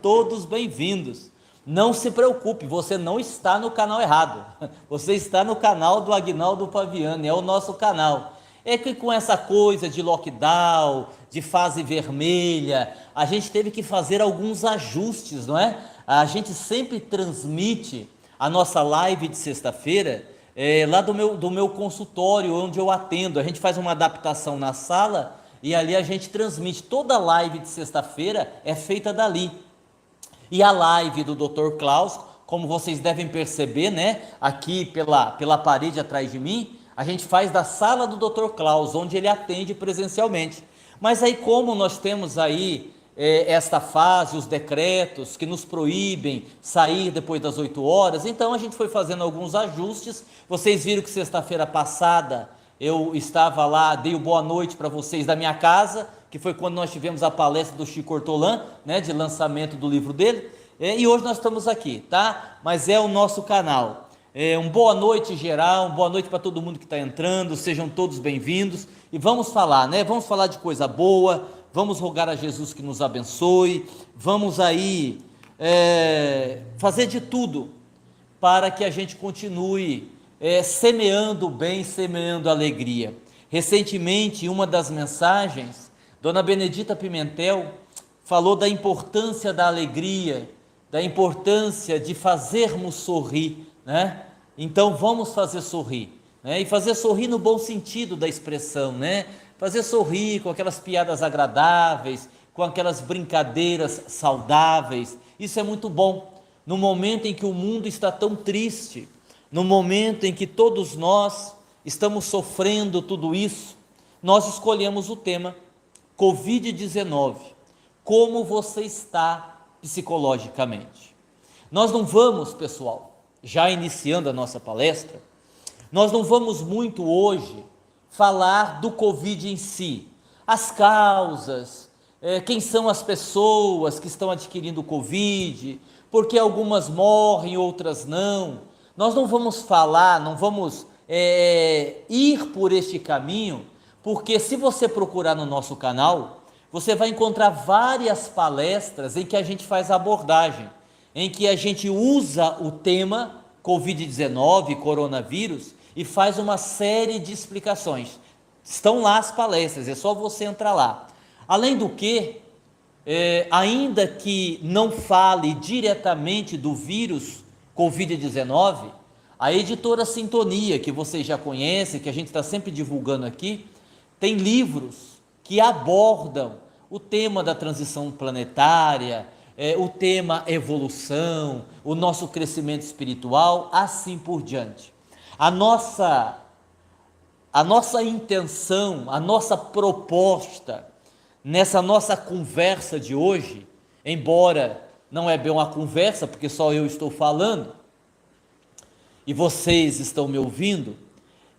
todos bem-vindos. Não se preocupe, você não está no canal errado. Você está no canal do Aguinaldo Paviani, é o nosso canal. É que com essa coisa de lockdown, de fase vermelha, a gente teve que fazer alguns ajustes, não é? A gente sempre transmite a nossa live de sexta-feira lá do meu consultório, onde eu atendo. A gente faz uma adaptação na sala e ali a gente transmite. Toda live de sexta-feira é feita dali. E a live do Dr. Klaus, como vocês devem perceber, né, aqui pela parede atrás de mim, a gente faz da sala do Dr. Klaus, onde ele atende presencialmente. Mas aí, como nós temos aí esta fase, os decretos que nos proíbem sair depois das 8 horas, então a gente foi fazendo alguns ajustes. Vocês viram que sexta-feira passada eu estava lá, dei o boa noite para vocês da minha casa, que foi quando nós tivemos a palestra do Chico Hortolã, né, de lançamento do livro dele, e hoje nós estamos aqui, tá? Mas é o nosso canal. Um boa noite geral, boa noite para todo mundo que está entrando, sejam todos bem-vindos, e vamos falar, né? Vamos falar de coisa boa, vamos rogar a Jesus que nos abençoe, vamos aí fazer de tudo para que a gente continue semeando o bem, semeando a alegria. Recentemente, em uma das mensagens, Dona Benedita Pimentel falou da importância da alegria, da importância de fazermos sorrir, né? Então vamos fazer sorrir, né? E fazer sorrir no bom sentido da expressão, né? Fazer sorrir com aquelas piadas agradáveis, com aquelas brincadeiras saudáveis. Isso é muito bom. No momento em que o mundo está tão triste, no momento em que todos nós estamos sofrendo tudo isso, nós escolhemos o tema Covid-19. Como você está psicologicamente? Nós não vamos, pessoal, já iniciando a nossa palestra, nós não vamos muito hoje falar do Covid em si, as causas, quem são as pessoas que estão adquirindo o Covid, porque algumas morrem, outras não. Nós não vamos falar, não vamos ir por este caminho, porque se você procurar no nosso canal, você vai encontrar várias palestras em que a gente faz a abordagem, em que a gente usa o tema Covid-19, coronavírus, e faz uma série de explicações. Estão lá as palestras, é só você entrar lá. Além do que, ainda que não fale diretamente do vírus Covid-19, a editora Sintonia, que vocês já conhecem, que a gente está sempre divulgando aqui, tem livros que abordam o tema da transição planetária, o tema evolução, o nosso crescimento espiritual, assim por diante. A nossa intenção, a nossa proposta nessa nossa conversa de hoje, embora não é bem uma conversa, porque só eu estou falando e vocês estão me ouvindo,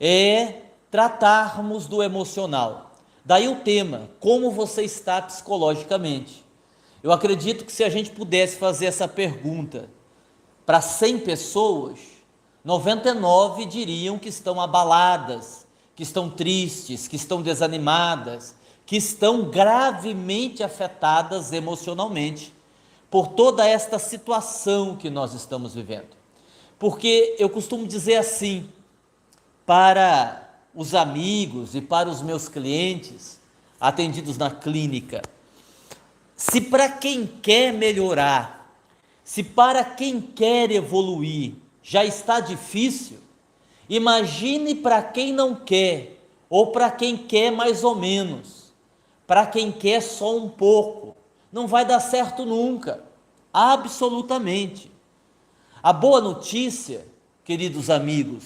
é tratarmos do emocional. Daí o tema, como você está psicologicamente. Eu acredito que se a gente pudesse fazer essa pergunta para 100 pessoas, 99 diriam que estão abaladas, que estão tristes, que estão desanimadas, que estão gravemente afetadas emocionalmente por toda esta situação que nós estamos vivendo. Porque eu costumo dizer assim, para os amigos e para os meus clientes atendidos na clínica, se para quem quer melhorar, se para quem quer evoluir já está difícil, imagine para quem não quer, ou para quem quer mais ou menos, para quem quer só um pouco, não vai dar certo nunca, absolutamente. A boa notícia, queridos amigos,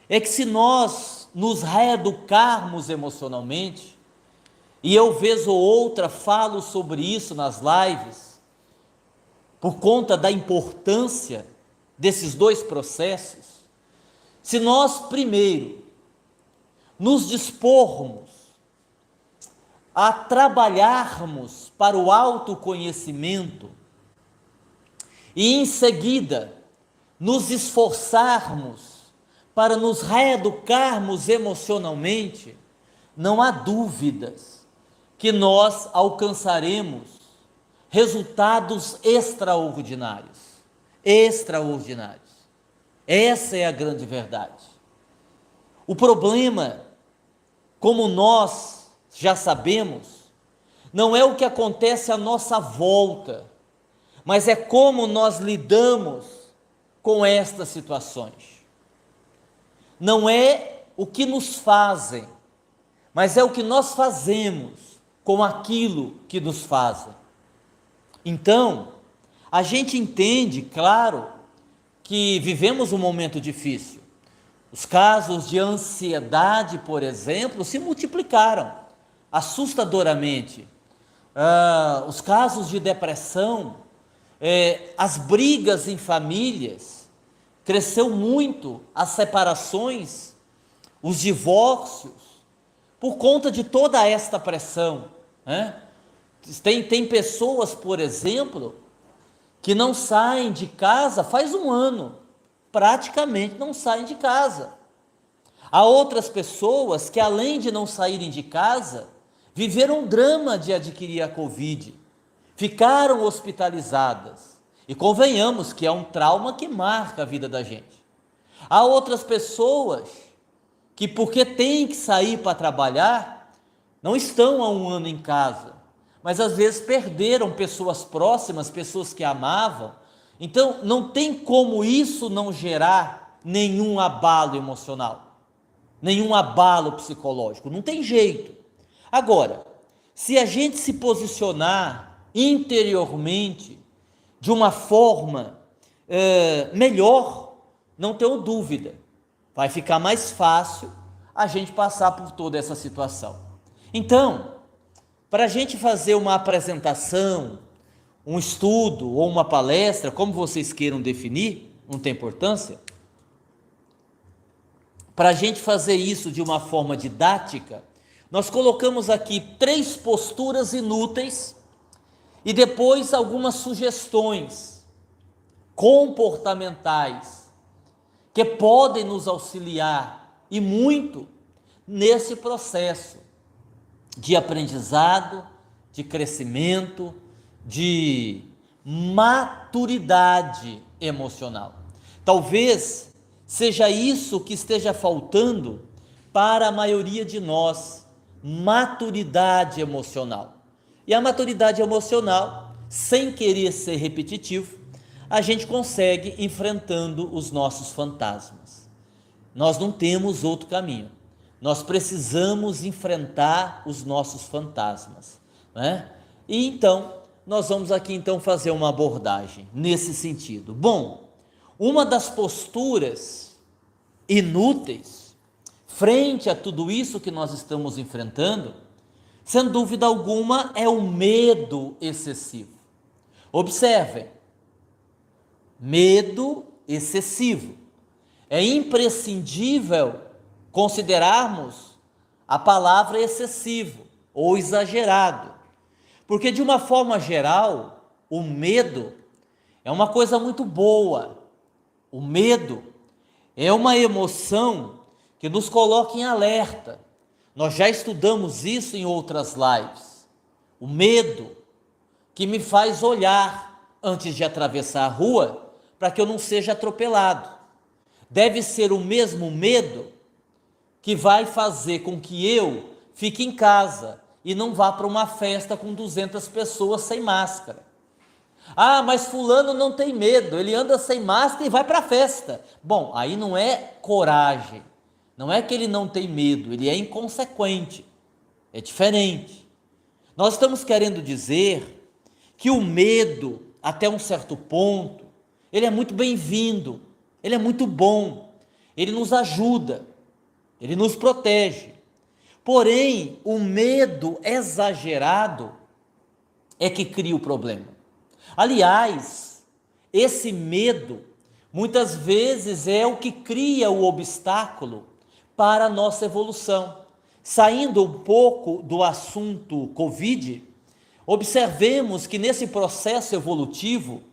é que se nós nos reeducarmos emocionalmente, e eu vez ou outra falo sobre isso nas lives, por conta da importância desses dois processos, se nós primeiro nos dispormos a trabalharmos para o autoconhecimento e em seguida nos esforçarmos para nos reeducarmos emocionalmente, não há dúvidas que nós alcançaremos resultados extraordinários. Extraordinários. Essa é a grande verdade. O problema, como nós já sabemos, não é o que acontece à nossa volta, mas é como nós lidamos com estas situações. Não é o que nos fazem, mas é o que nós fazemos com aquilo que nos fazem. Então, a gente entende, claro, que vivemos um momento difícil. Os casos de ansiedade, por exemplo, se multiplicaram assustadoramente. Os casos de depressão, as brigas em famílias, cresceu muito as separações, os divórcios, por conta de toda esta pressão, né? Tem pessoas, por exemplo, que não saem de casa faz um ano, praticamente não saem de casa. Há outras pessoas que, além de não saírem de casa, viveram um drama de adquirir a Covid, ficaram hospitalizadas. E convenhamos que é um trauma que marca a vida da gente. Há outras pessoas que, porque têm que sair para trabalhar, não estão há um ano em casa, mas às vezes perderam pessoas próximas, pessoas que amavam. Então, não tem como isso não gerar nenhum abalo emocional, nenhum abalo psicológico, não tem jeito. Agora, se a gente se posicionar interiormente de uma forma melhor, não tenho dúvida, vai ficar mais fácil a gente passar por toda essa situação. Então, para a gente fazer uma apresentação, um estudo ou uma palestra, como vocês queiram definir, não tem importância, para a gente fazer isso de uma forma didática, nós colocamos aqui 3 posturas inúteis e depois algumas sugestões comportamentais que podem nos auxiliar e muito nesse processo de aprendizado, de crescimento, de maturidade emocional. Talvez seja isso que esteja faltando para a maioria de nós, maturidade emocional. E a maturidade emocional, sem querer ser repetitivo, a gente consegue enfrentando os nossos fantasmas. Nós não temos outro caminho. Nós precisamos enfrentar os nossos fantasmas, né? E então, nós vamos aqui então fazer uma abordagem nesse sentido. Bom, uma das posturas inúteis frente a tudo isso que nós estamos enfrentando, sem dúvida alguma, é o medo excessivo. Observem, medo excessivo. É imprescindível considerarmos a palavra excessivo ou exagerado, porque de uma forma geral, o medo é uma coisa muito boa. O medo é uma emoção que nos coloca em alerta. Nós já estudamos isso em outras lives. O medo que me faz olhar antes de atravessar a rua para que eu não seja atropelado. Deve ser o mesmo medo que vai fazer com que eu fique em casa e não vá para uma festa com 200 pessoas sem máscara. Ah, mas fulano não tem medo, ele anda sem máscara e vai para a festa. Bom, aí não é coragem, não é que ele não tem medo, ele é inconsequente, é diferente. Nós estamos querendo dizer que o medo, até um certo ponto, ele é muito bem-vindo, ele é muito bom, ele nos ajuda, ele nos protege. Porém, o medo exagerado é que cria o problema. Aliás, esse medo, muitas vezes, é o que cria o obstáculo para a nossa evolução. Saindo um pouco do assunto Covid, observemos que nesse processo evolutivo,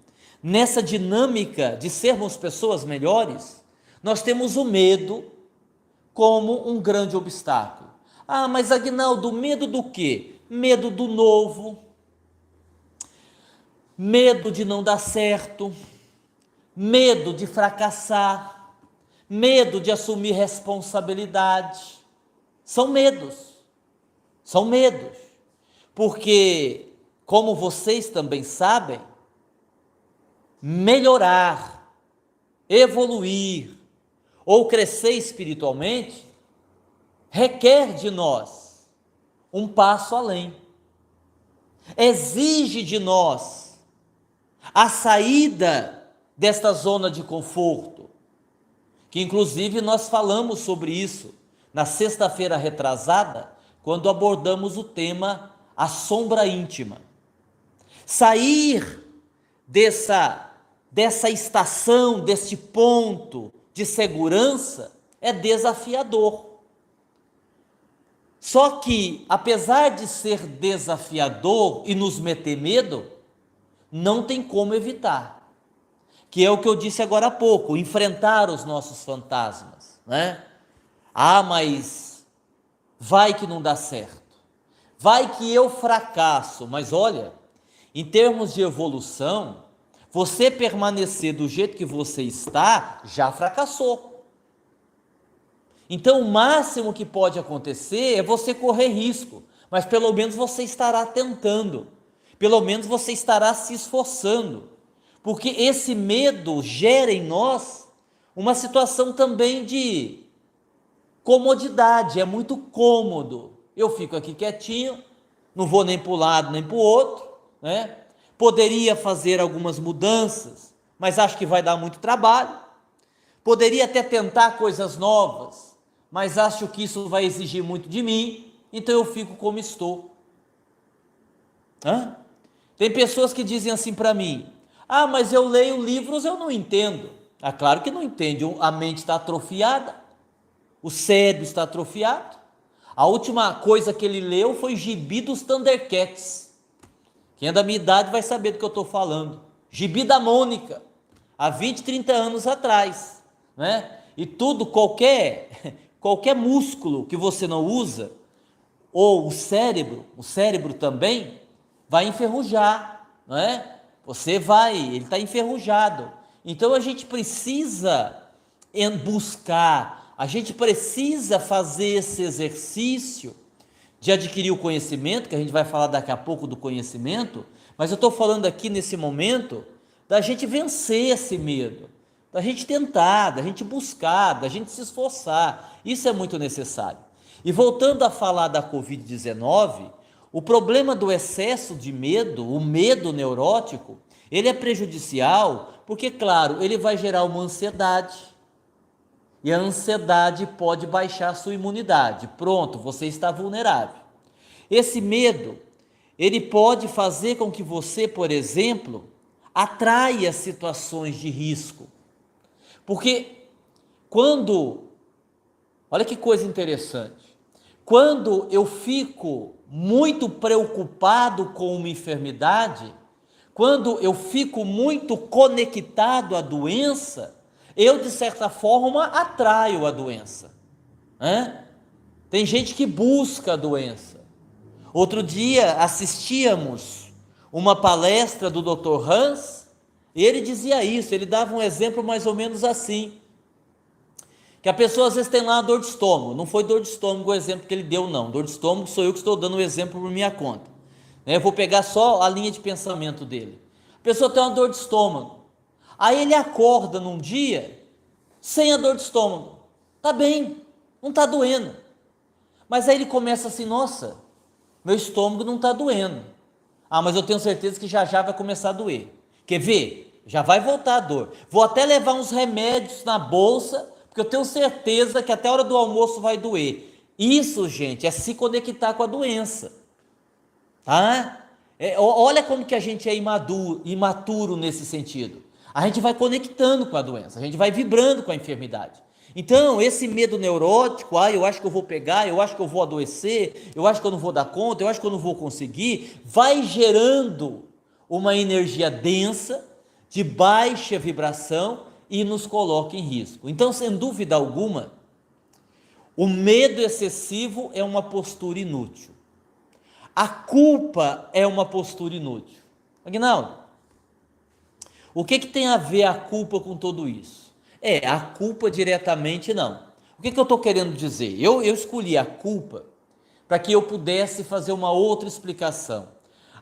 nessa dinâmica de sermos pessoas melhores, nós temos o medo como um grande obstáculo. Ah, mas Aguinaldo, medo do quê? Medo do novo, medo de não dar certo, medo de fracassar, medo de assumir responsabilidade. São medos, porque, como vocês também sabem, melhorar, evoluir ou crescer espiritualmente requer de nós um passo além, exige de nós a saída desta zona de conforto, que inclusive nós falamos sobre isso na sexta-feira retrasada, quando abordamos o tema a sombra íntima. Sair dessa estação, deste ponto de segurança é desafiador. Só que, apesar de ser desafiador e nos meter medo, não tem como evitar. Que é o que eu disse agora há pouco, enfrentar os nossos fantasmas, né? Ah, mas vai que não dá certo. Vai que eu fracasso. Mas olha, em termos de evolução, você permanecer do jeito que você está, já fracassou. Então, o máximo que pode acontecer é você correr risco, mas pelo menos você estará tentando, pelo menos você estará se esforçando, porque esse medo gera em nós uma situação também de comodidade, é muito cômodo. Eu fico aqui quietinho, não vou nem para um lado nem para o outro, né? Poderia fazer algumas mudanças, mas acho que vai dar muito trabalho. Poderia até tentar coisas novas, mas acho que isso vai exigir muito de mim, então eu fico como estou. Tem pessoas que dizem assim para mim: ah, mas eu leio livros, eu não entendo. Ah, claro que não entende, a mente está atrofiada, o cérebro está atrofiado. A última coisa que ele leu foi Gibi dos Thundercats. Quem é da minha idade vai saber do que eu estou falando. Gibi da Mônica, há 20, 30 anos atrás, né? E tudo, qualquer músculo que você não usa, ou o cérebro também, vai enferrujar, não é? Ele está enferrujado. Então a gente precisa buscar, a gente precisa fazer esse exercício de adquirir o conhecimento, que a gente vai falar daqui a pouco do conhecimento, mas eu estou falando aqui nesse momento da gente vencer esse medo, da gente tentar, da gente buscar, da gente se esforçar. Isso é muito necessário. E voltando a falar da Covid-19, o problema do excesso de medo, o medo neurótico, ele é prejudicial porque, claro, ele vai gerar uma ansiedade. E a ansiedade pode baixar a sua imunidade. Pronto, você está vulnerável. Esse medo, ele pode fazer com que você, por exemplo, atraia situações de risco. Porque olha que coisa interessante, quando eu fico muito preocupado com uma enfermidade, quando eu fico muito conectado à doença, eu, de certa forma, atraio a doença. Tem gente que busca a doença. Outro dia assistíamos uma palestra do Dr. Hans, e ele dizia isso, ele dava um exemplo mais ou menos assim, que a pessoa às vezes tem lá uma dor de estômago. Não foi dor de estômago o exemplo que ele deu, não. Dor de estômago sou eu que estou dando o exemplo por minha conta. Eu vou pegar só a linha de pensamento dele. A pessoa tem uma dor de estômago. Aí ele acorda num dia sem a dor de estômago. Está bem, não está doendo. Mas aí ele começa assim: nossa, meu estômago não está doendo. Ah, mas eu tenho certeza que já vai começar a doer. Quer ver? Já vai voltar a dor. Vou até levar uns remédios na bolsa, porque eu tenho certeza que até a hora do almoço vai doer. Isso, gente, é se conectar com a doença. Olha como que a gente é imaturo nesse sentido. A gente vai conectando com a doença, a gente vai vibrando com a enfermidade. Então, esse medo neurótico, eu acho que eu vou pegar, eu acho que eu vou adoecer, eu acho que eu não vou dar conta, eu acho que eu não vou conseguir, vai gerando uma energia densa, de baixa vibração e nos coloca em risco. Então, sem dúvida alguma, o medo excessivo é uma postura inútil. A culpa é uma postura inútil. Aguinaldo, O que tem a ver a culpa com tudo isso? A culpa diretamente não. O que eu estou querendo dizer? Eu escolhi a culpa para que eu pudesse fazer uma outra explicação.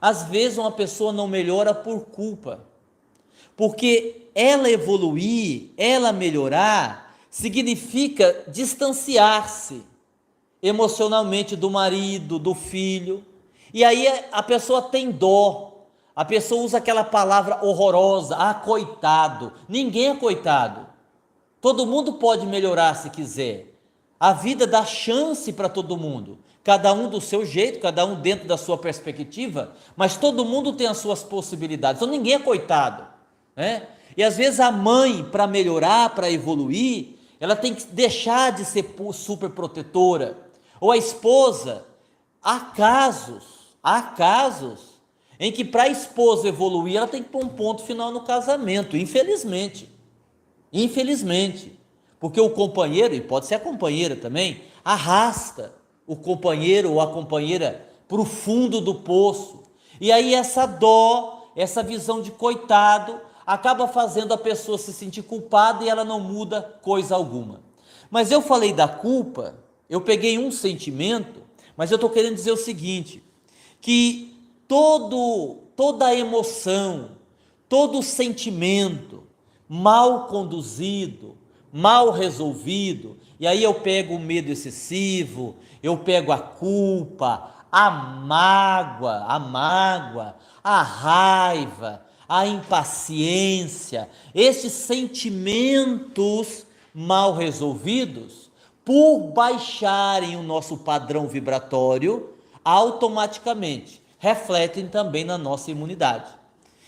Às vezes uma pessoa não melhora por culpa, porque ela evoluir, ela melhorar, significa distanciar-se emocionalmente do marido, do filho, e aí a pessoa tem dó, a pessoa usa aquela palavra horrorosa, coitado. Ninguém é coitado, todo mundo pode melhorar se quiser, a vida dá chance para todo mundo, cada um do seu jeito, cada um dentro da sua perspectiva, mas todo mundo tem as suas possibilidades, então ninguém é coitado, né? E às vezes a mãe, para melhorar, para evoluir, ela tem que deixar de ser super protetora, ou a esposa. Há casos em que para a esposa evoluir, ela tem que pôr um ponto final no casamento, infelizmente, porque o companheiro, e pode ser a companheira também, arrasta o companheiro ou a companheira para o fundo do poço, e aí essa dó, essa visão de coitado, acaba fazendo a pessoa se sentir culpada e ela não muda coisa alguma. Mas eu falei da culpa, eu peguei um sentimento, mas eu estou querendo dizer o seguinte, que toda emoção, todo sentimento mal conduzido, mal resolvido, e aí eu pego o medo excessivo, eu pego a culpa, a mágoa, a raiva, a impaciência, esses sentimentos mal resolvidos, por baixarem o nosso padrão vibratório, automaticamente refletem também na nossa imunidade.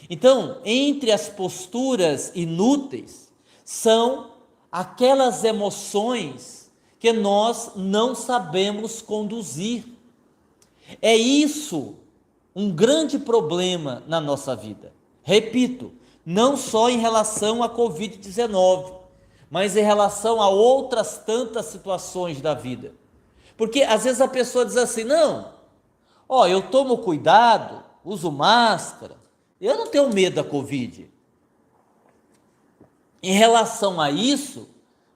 Então, entre as posturas inúteis, são aquelas emoções que nós não sabemos conduzir. É isso um grande problema na nossa vida. Repito, não só em relação à Covid-19, mas em relação a outras tantas situações da vida. Porque às vezes a pessoa diz assim, não, eu tomo cuidado, uso máscara, eu não tenho medo da Covid. Em relação a isso,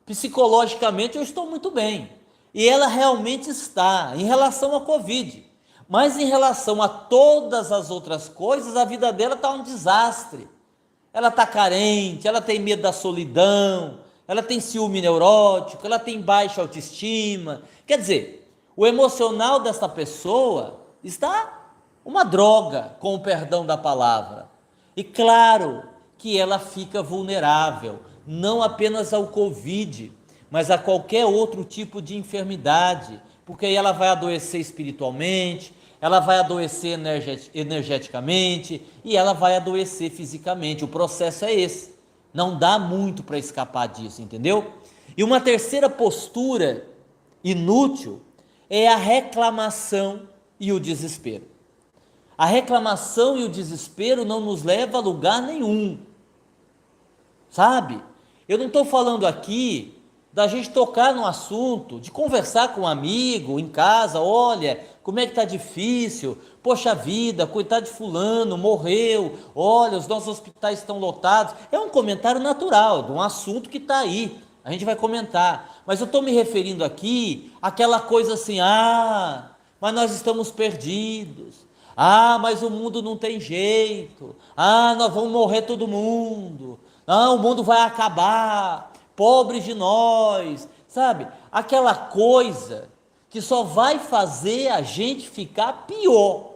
psicologicamente eu estou muito bem. E ela realmente está, em relação à Covid. Mas em relação a todas as outras coisas, a vida dela está um desastre. Ela está carente, ela tem medo da solidão, ela tem ciúme neurótico, ela tem baixa autoestima. Quer dizer, o emocional dessa pessoa está uma droga, com o perdão da palavra. E claro que ela fica vulnerável, não apenas ao Covid, mas a qualquer outro tipo de enfermidade, porque aí ela vai adoecer espiritualmente, ela vai adoecer energeticamente e ela vai adoecer fisicamente. O processo é esse. Não dá muito para escapar disso, entendeu? E uma terceira postura inútil é a reclamação e o desespero. A reclamação e o desespero não nos leva a lugar nenhum, sabe? Eu não estou falando aqui da gente tocar no assunto, de conversar com um amigo em casa, olha, como é que está difícil, poxa vida, coitado de fulano, morreu, olha, os nossos hospitais estão lotados. É um comentário natural, de um assunto que está aí, a gente vai comentar. Mas eu estou me referindo aqui àquela coisa assim, mas nós estamos perdidos, mas o mundo não tem jeito, nós vamos morrer todo mundo, o mundo vai acabar, pobres de nós, sabe? Aquela coisa que só vai fazer a gente ficar pior.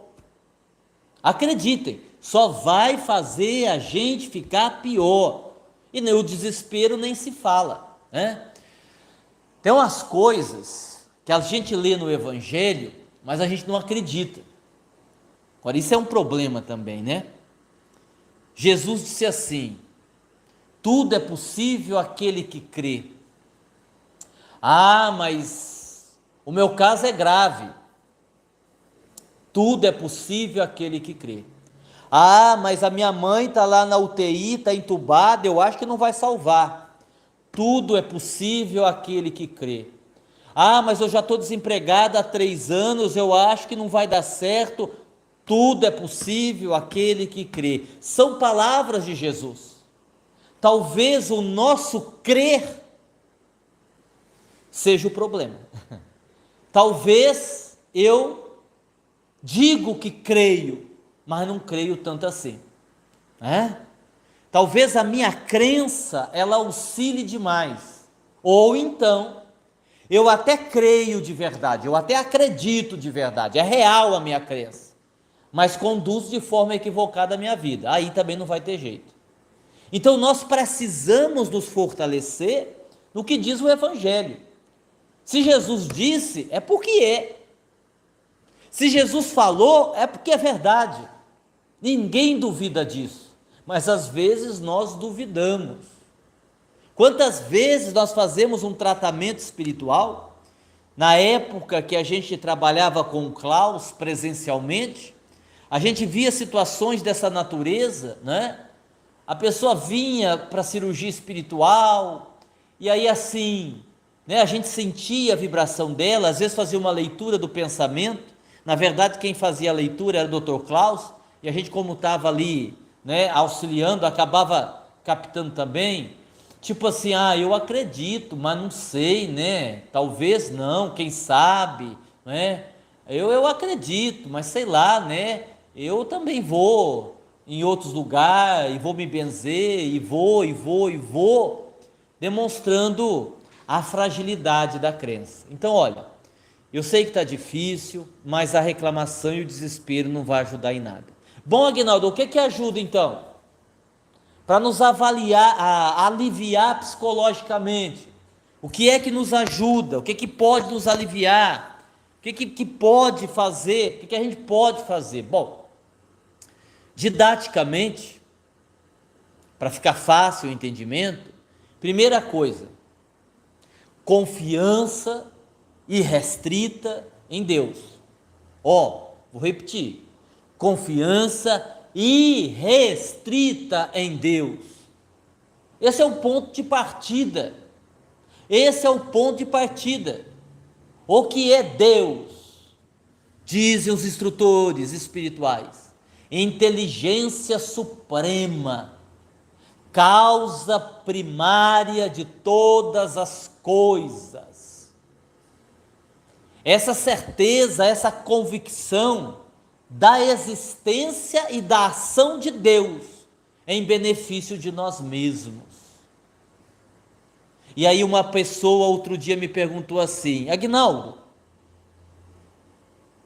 Acreditem, só vai fazer a gente ficar pior. E o desespero nem se fala, né? Tem umas coisas que a gente lê no Evangelho, mas a gente não acredita. Agora, isso é um problema também, né? Jesus disse assim, tudo é possível àquele que crê. Mas o meu caso é grave. Tudo é possível àquele que crê. Mas a minha mãe está lá na UTI, está entubada, eu acho que não vai salvar. Tudo é possível àquele que crê. Mas eu já estou desempregada há 3 anos, eu acho que não vai dar certo. Tudo é possível àquele que crê. São palavras de Jesus. Talvez o nosso crer seja o problema. Talvez eu digo que creio, mas não creio tanto assim, né? Talvez a minha crença, ela oscile demais. Ou então, eu até creio de verdade, eu até acredito de verdade, é real a minha crença, mas conduz de forma equivocada a minha vida. Aí também não vai ter jeito. Então nós precisamos nos fortalecer no que diz o Evangelho. Se Jesus disse, é porque é. Se Jesus falou, é porque é verdade. Ninguém duvida disso. Mas às vezes nós duvidamos. Quantas vezes nós fazemos um tratamento espiritual? Na época que a gente trabalhava com o Klaus presencialmente, a gente via situações dessa natureza, né? A pessoa vinha para cirurgia espiritual, e aí assim, né, a gente sentia a vibração dela, às vezes fazia uma leitura do pensamento. Na verdade, quem fazia a leitura era o Dr. Klaus, e a gente, como estava ali, né, auxiliando, acabava captando também, tipo assim, eu acredito, mas não sei, né, talvez não, quem sabe, né, eu acredito, mas sei lá, né, eu também vou em outros lugares, e vou me benzer, e vou, demonstrando a fragilidade da crença. Então, olha, eu sei que está difícil, mas a reclamação e o desespero não vai ajudar em nada. Bom, Aguinaldo, o que ajuda então? Para nos avaliar, aliviar psicologicamente. O que é que nos ajuda? O que pode nos aliviar? O que pode fazer? O que a gente pode fazer? Bom, didaticamente, para ficar fácil o entendimento, primeira coisa, confiança irrestrita em Deus. Vou repetir, confiança irrestrita em Deus. Esse é o ponto de partida. Esse é o ponto de partida. O que é Deus? Dizem os instrutores espirituais. Inteligência suprema, causa primária de todas as coisas. Essa certeza, essa convicção da existência e da ação de Deus em benefício de nós mesmos. E aí uma pessoa outro dia me perguntou assim, Aguinaldo,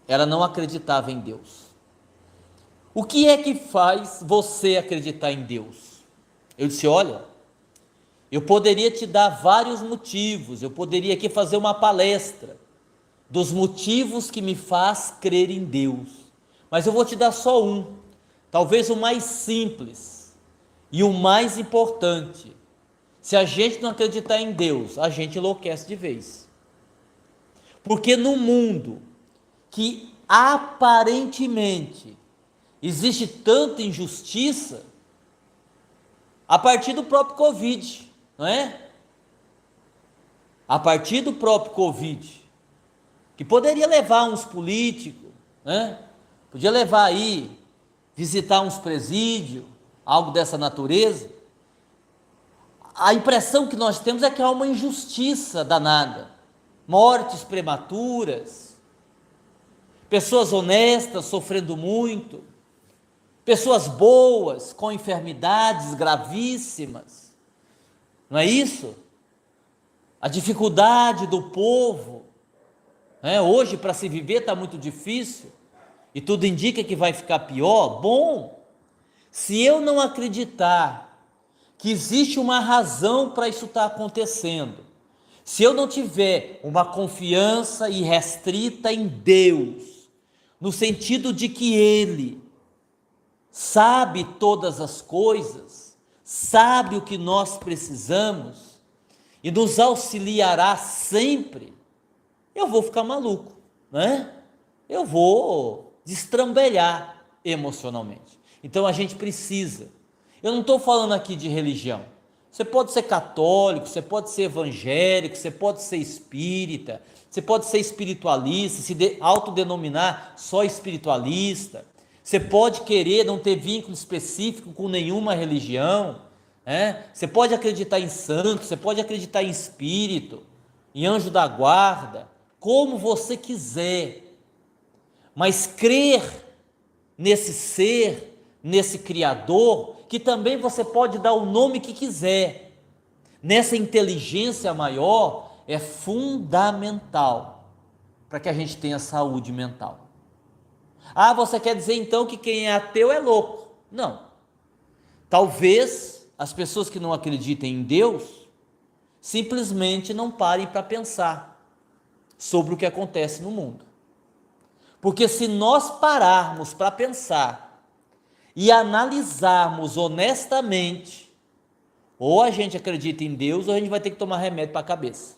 ela não acreditava em Deus. O que é que faz você acreditar em Deus? Eu disse, olha, eu poderia te dar vários motivos, eu poderia aqui fazer uma palestra dos motivos que me faz crer em Deus, mas eu vou te dar só um, talvez o mais simples e o mais importante. Se a gente não acreditar em Deus, a gente enlouquece de vez. Porque no mundo que aparentemente existe tanta injustiça, a partir do próprio Covid, não é? A partir do próprio Covid, que poderia levar uns políticos, né? Podia levar aí, visitar uns presídios, algo dessa natureza. A impressão que nós temos é que há uma injustiça danada, mortes prematuras, pessoas honestas sofrendo muito, pessoas boas com enfermidades gravíssimas, não é isso? A dificuldade do povo, né? Hoje para se viver está muito difícil, e tudo indica que vai ficar pior. Bom, se eu não acreditar que existe uma razão para isso estar acontecendo, se eu não tiver uma confiança irrestrita em Deus, no sentido de que Ele sabe todas as coisas, sabe o que nós precisamos e nos auxiliará sempre, eu vou ficar maluco, né? Eu vou destrambelhar emocionalmente. Então a gente precisa. Eu não estou falando aqui de religião. Você pode ser católico, você pode ser evangélico, você pode ser espírita, você pode ser espiritualista, se autodenominar só espiritualista. Você pode querer não ter vínculo específico com nenhuma religião, Você pode acreditar em santo, você pode acreditar em espírito, em anjo da guarda, como você quiser, mas crer nesse ser, nesse Criador, que também você pode dar o nome que quiser, nessa inteligência maior, é fundamental para que a gente tenha saúde mental. Ah, você quer dizer então que quem é ateu é louco? Não. Talvez as pessoas que não acreditem em Deus simplesmente não parem para pensar sobre o que acontece no mundo. Porque se nós pararmos para pensar e analisarmos honestamente, ou a gente acredita em Deus ou a gente vai ter que tomar remédio para a cabeça.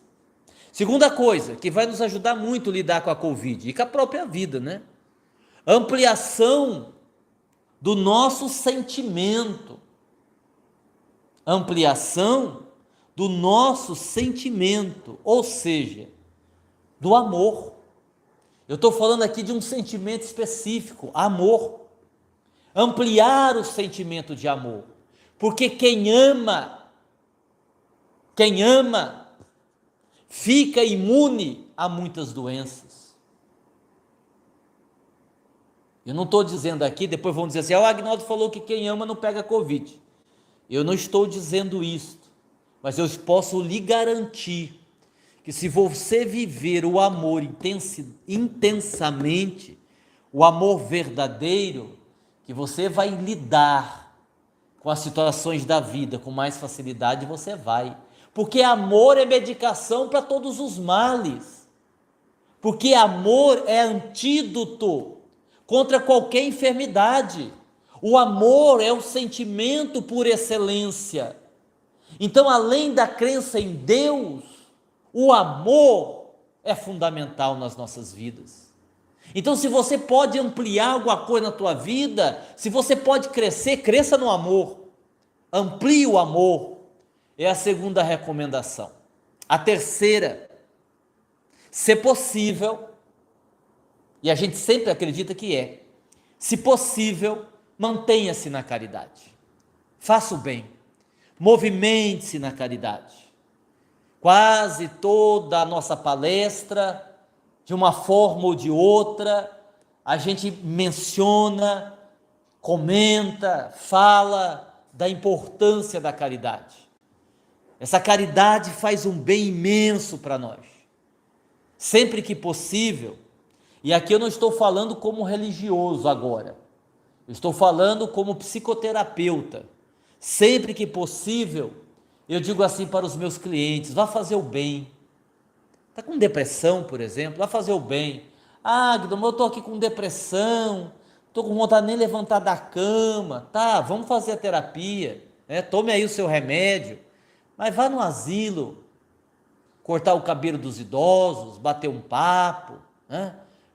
Segunda coisa, que vai nos ajudar muito a lidar com a Covid e com a própria vida, né? Ampliação do nosso sentimento. Ampliação do nosso sentimento, ou seja, do amor. Eu estou falando aqui de um sentimento específico, amor. Ampliar o sentimento de amor. Porque quem ama, fica imune a muitas doenças. Eu não estou dizendo aqui, depois vão dizer assim, o Agnaldo falou que quem ama não pega Covid. Eu não estou dizendo isso, mas eu posso lhe garantir que se você viver o amor intensamente, o amor verdadeiro, que você vai lidar com as situações da vida com mais facilidade, você vai. Porque amor é medicação para todos os males. Porque amor é antídoto contra qualquer enfermidade. O amor é o sentimento por excelência. Então, além da crença em Deus, o amor é fundamental nas nossas vidas. Então, se você pode ampliar alguma coisa na tua vida, se você pode crescer, cresça no amor. Amplie o amor. É a segunda recomendação. A terceira, se possível, e a gente sempre acredita que é, se possível, mantenha-se na caridade. Faça o bem. Movimente-se na caridade. Quase toda a nossa palestra, de uma forma ou de outra, a gente menciona, comenta, fala da importância da caridade. Essa caridade faz um bem imenso para nós. Sempre que possível, e aqui eu não estou falando como religioso agora, eu estou falando como psicoterapeuta. Sempre que possível, eu digo assim para os meus clientes, vá fazer o bem. Está com depressão, por exemplo, vá fazer o bem. Ah, Guilherme, eu estou aqui com depressão, estou com vontade de nem levantar da cama. Tá, vamos fazer a terapia, tome aí o seu remédio, mas vá no asilo, cortar o cabelo dos idosos, bater um papo,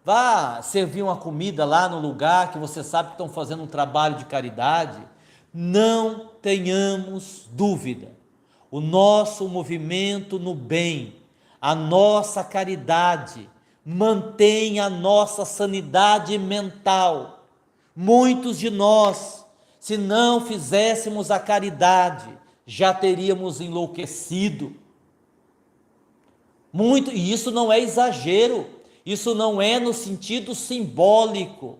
vá servir uma comida lá no lugar que você sabe que estão fazendo um trabalho de caridade. Não tenhamos dúvida, o nosso movimento no bem, a nossa caridade, mantém a nossa sanidade mental. Muitos de nós, se não fizéssemos a caridade, já teríamos enlouquecido. E isso não é exagero, isso não é no sentido simbólico,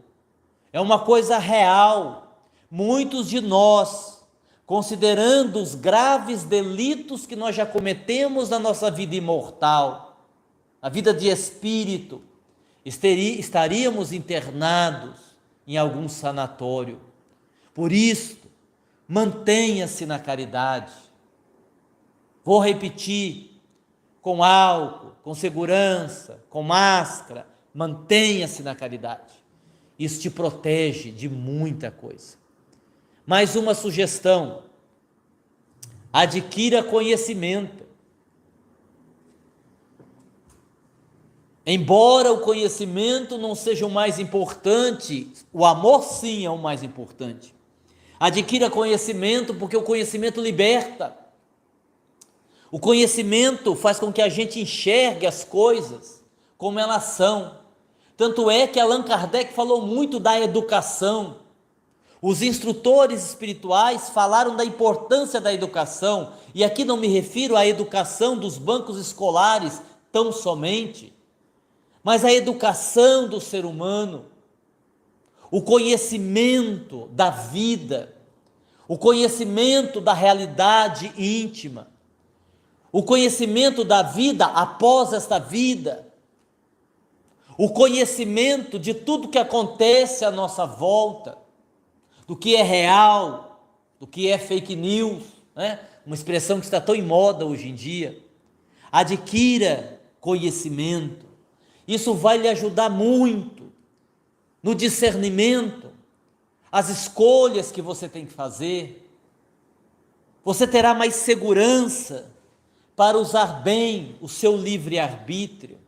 é uma coisa real. Muitos de nós, considerando os graves delitos que nós já cometemos na nossa vida imortal, a vida de espírito, estaríamos internados em algum sanatório. Por isso, mantenha-se na caridade. Vou repetir, com álcool, com segurança, com máscara, mantenha-se na caridade. Isso te protege de muita coisa. Mais uma sugestão: adquira conhecimento. Embora o conhecimento não seja o mais importante, o amor sim é o mais importante. Adquira conhecimento, porque o conhecimento liberta. O conhecimento faz com que a gente enxergue as coisas como elas são. Tanto é que Allan Kardec falou muito da educação. Os instrutores espirituais falaram da importância da educação, e aqui não me refiro à educação dos bancos escolares tão somente, mas à educação do ser humano, o conhecimento da vida, o conhecimento da realidade íntima, o conhecimento da vida após esta vida, o conhecimento de tudo que acontece à nossa volta, do que é real, do que é fake news, né? Uma expressão que está tão em moda hoje em dia. Adquira conhecimento, isso vai lhe ajudar muito no discernimento, as escolhas que você tem que fazer. Você terá mais segurança para usar bem o seu livre-arbítrio.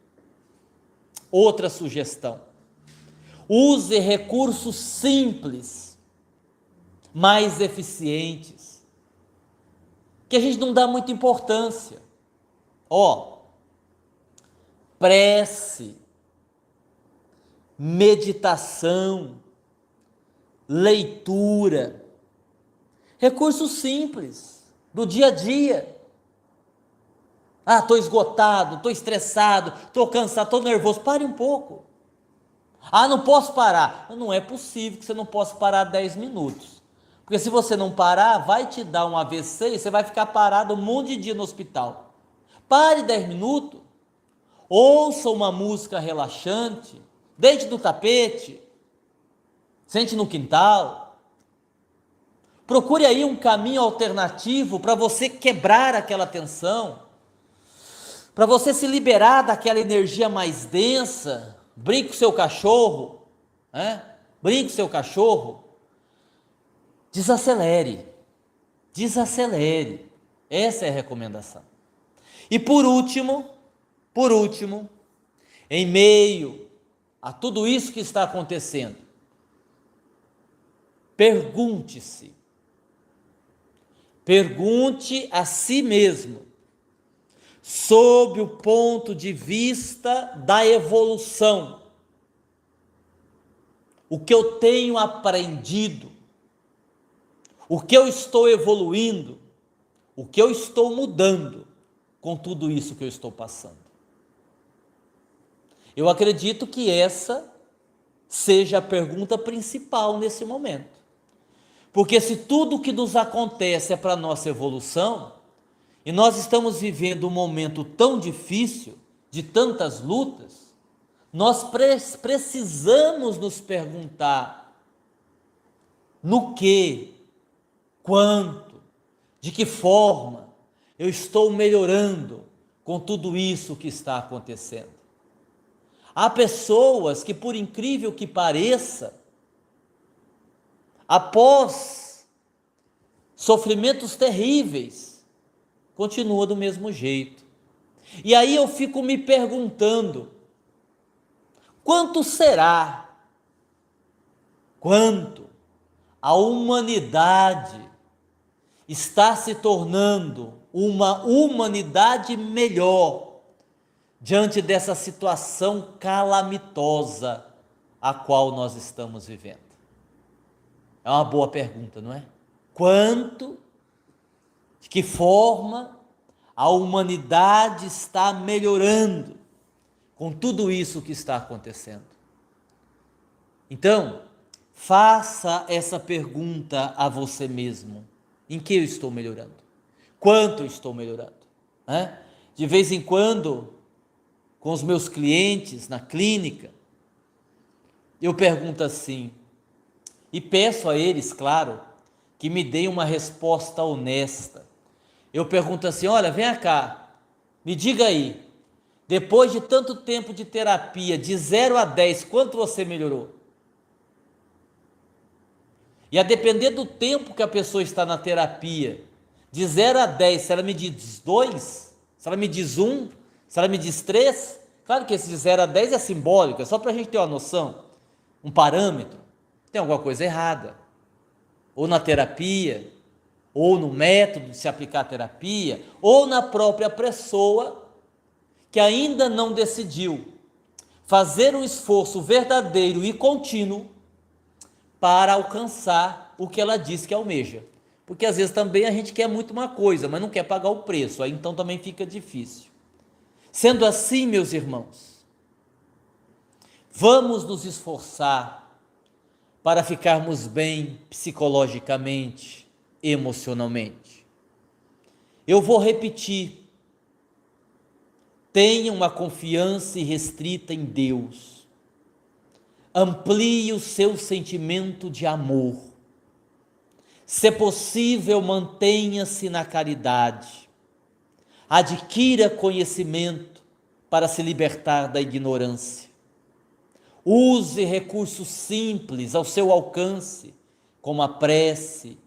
Outra sugestão: use recursos simples, mais eficientes, que a gente não dá muita importância. Prece, meditação, leitura, recursos simples do dia a dia. Estou esgotado, estou estressado, estou cansado, estou nervoso. Pare um pouco. Não posso parar. Não é possível que você não possa parar 10 minutos. Porque se você não parar, vai te dar um AVC e você vai ficar parado um monte de dia no hospital. Pare 10 minutos, ouça uma música relaxante, deite no tapete, sente no quintal. Procure aí um caminho alternativo para você quebrar aquela tensão, para você se liberar daquela energia mais densa. Brinque com seu cachorro, brinque com seu cachorro. Desacelere, essa é a recomendação. E por último, em meio a tudo isso que está acontecendo, pergunte a si mesmo, sob o ponto de vista da evolução, o que eu tenho aprendido, o que eu estou evoluindo, o que eu estou mudando com tudo isso que eu estou passando. Eu acredito que essa seja a pergunta principal nesse momento. Porque se tudo que nos acontece é para a nossa evolução, e nós estamos vivendo um momento tão difícil, de tantas lutas, nós precisamos nos perguntar no que, quanto, de que forma eu estou melhorando com tudo isso que está acontecendo. Há pessoas que, por incrível que pareça, após sofrimentos terríveis, continua do mesmo jeito. E aí eu fico me perguntando, quanto a humanidade está se tornando uma humanidade melhor diante dessa situação calamitosa a qual nós estamos vivendo? É uma boa pergunta, não é? De que forma a humanidade está melhorando com tudo isso que está acontecendo? Então, faça essa pergunta a você mesmo: em que eu estou melhorando? Quanto eu estou melhorando? De vez em quando, com os meus clientes na clínica, eu pergunto assim, e peço a eles, claro, que me deem uma resposta honesta. Eu pergunto assim: olha, vem cá, me diga aí, depois de tanto tempo de terapia, de 0 a 10, quanto você melhorou? E a depender do tempo que a pessoa está na terapia, de 0 a 10, se ela me diz 2, se ela me diz 1, se ela me diz 3, claro que esse de 0 a 10 é simbólico, é só para a gente ter uma noção, um parâmetro. Tem alguma coisa errada, ou na terapia, ou no método de se aplicar a terapia, ou na própria pessoa que ainda não decidiu fazer um esforço verdadeiro e contínuo para alcançar o que ela diz que almeja. Porque às vezes também a gente quer muito uma coisa, mas não quer pagar o preço, aí então também fica difícil. Sendo assim, meus irmãos, vamos nos esforçar para ficarmos bem psicologicamente, emocionalmente. Eu vou repetir: tenha uma confiança irrestrita em Deus. Amplie o seu sentimento de amor. Se possível, mantenha-se na caridade. Adquira conhecimento para se libertar da ignorância. Use recursos simples ao seu alcance, como a prece,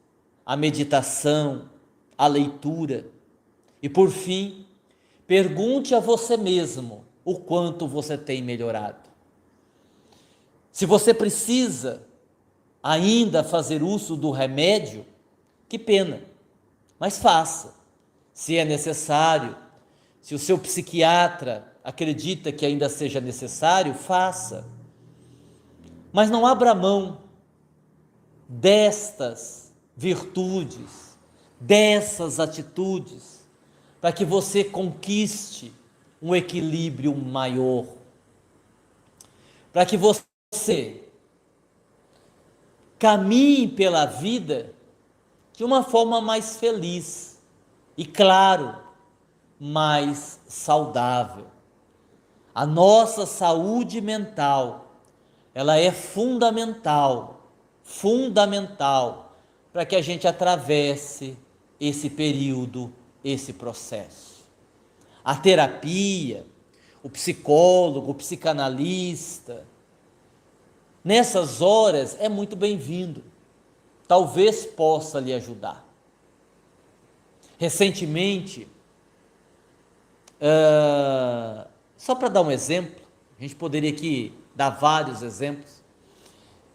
a meditação, a leitura. E por fim, pergunte a você mesmo o quanto você tem melhorado. Se você precisa ainda fazer uso do remédio, que pena, mas faça. Se é necessário, se o seu psiquiatra acredita que ainda seja necessário, faça. Mas não abra mão destas virtudes, dessas atitudes, para que você conquiste um equilíbrio maior, para que você caminhe pela vida de uma forma mais feliz e, claro, mais saudável. A nossa saúde mental, ela é fundamental para que a gente atravesse esse período, esse processo. A terapia, o psicólogo, o psicanalista, nessas horas é muito bem-vindo, talvez possa lhe ajudar. Recentemente, só para dar um exemplo, a gente poderia aqui dar vários exemplos,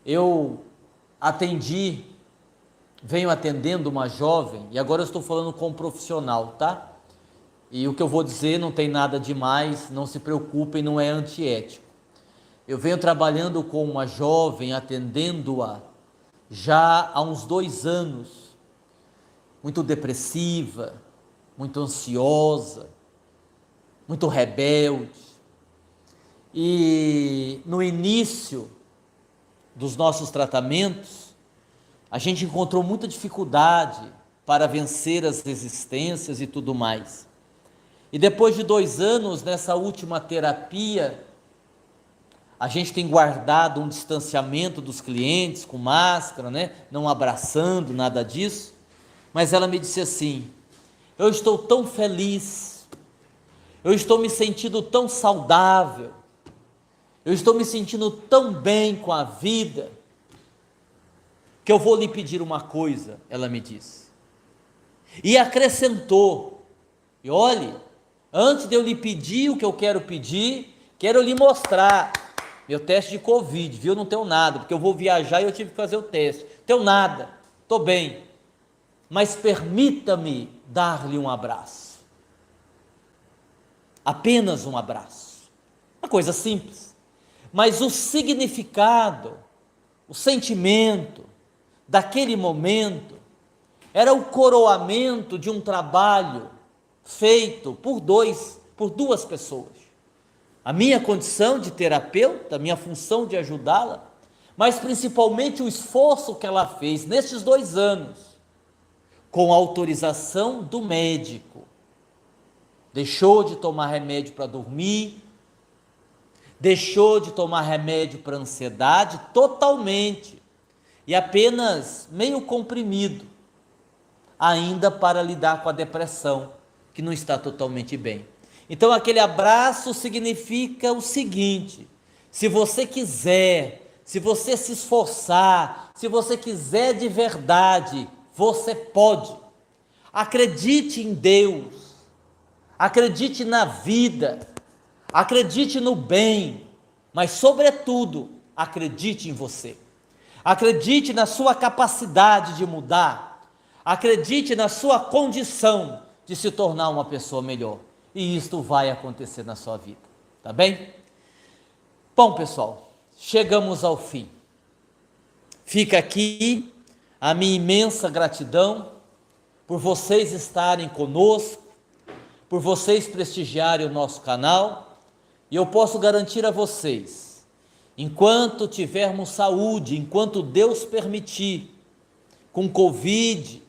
eu venho atendendo uma jovem, e agora eu estou falando com um profissional, tá? E o que eu vou dizer não tem nada demais, não se preocupem, não é antiético. Eu venho trabalhando com uma jovem, atendendo-a já há uns 2 anos, muito depressiva, muito ansiosa, muito rebelde. E no início dos nossos tratamentos, a gente encontrou muita dificuldade para vencer as resistências e tudo mais. E depois de 2 anos, nessa última terapia, a gente tem guardado um distanciamento dos clientes, com máscara, né? Não abraçando, nada disso. Mas ela me disse assim: eu estou tão feliz, eu estou me sentindo tão saudável, eu estou me sentindo tão bem com a vida, que eu vou lhe pedir uma coisa, ela me disse. E acrescentou: e olhe, antes de eu lhe pedir o que eu quero pedir, quero lhe mostrar meu teste de Covid, viu? Não tenho nada, porque eu vou viajar e eu tive que fazer o teste. Não tenho nada, estou bem. Mas permita-me dar-lhe um abraço. Apenas um abraço. Uma coisa simples. Mas o significado, o sentimento daquele momento era o coroamento de um trabalho feito por 2 pessoas. A minha condição de terapeuta, a minha função de ajudá-la, mas principalmente o esforço que ela fez nesses 2 anos, com autorização do médico. Deixou de tomar remédio para dormir, deixou de tomar remédio para ansiedade totalmente, e apenas meio comprimido, ainda para lidar com a depressão, que não está totalmente bem. Então aquele abraço significa o seguinte: se você quiser, se você se esforçar, se você quiser de verdade, você pode. Acredite em Deus, acredite na vida, acredite no bem, mas sobretudo, acredite em você. Acredite na sua capacidade de mudar, acredite na sua condição de se tornar uma pessoa melhor. E isto vai acontecer na sua vida, tá bem? Bom, pessoal, chegamos ao fim. Fica aqui a minha imensa gratidão por vocês estarem conosco, por vocês prestigiarem o nosso canal, e eu posso garantir a vocês, enquanto tivermos saúde, enquanto Deus permitir, com Covid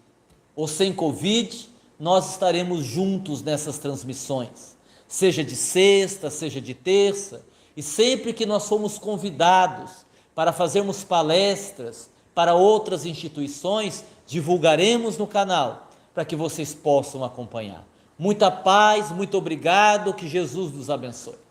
ou sem Covid, nós estaremos juntos nessas transmissões, seja de sexta, seja de terça, e sempre que nós formos convidados para fazermos palestras para outras instituições, divulgaremos no canal, para que vocês possam acompanhar. Muita paz, muito obrigado, que Jesus nos abençoe.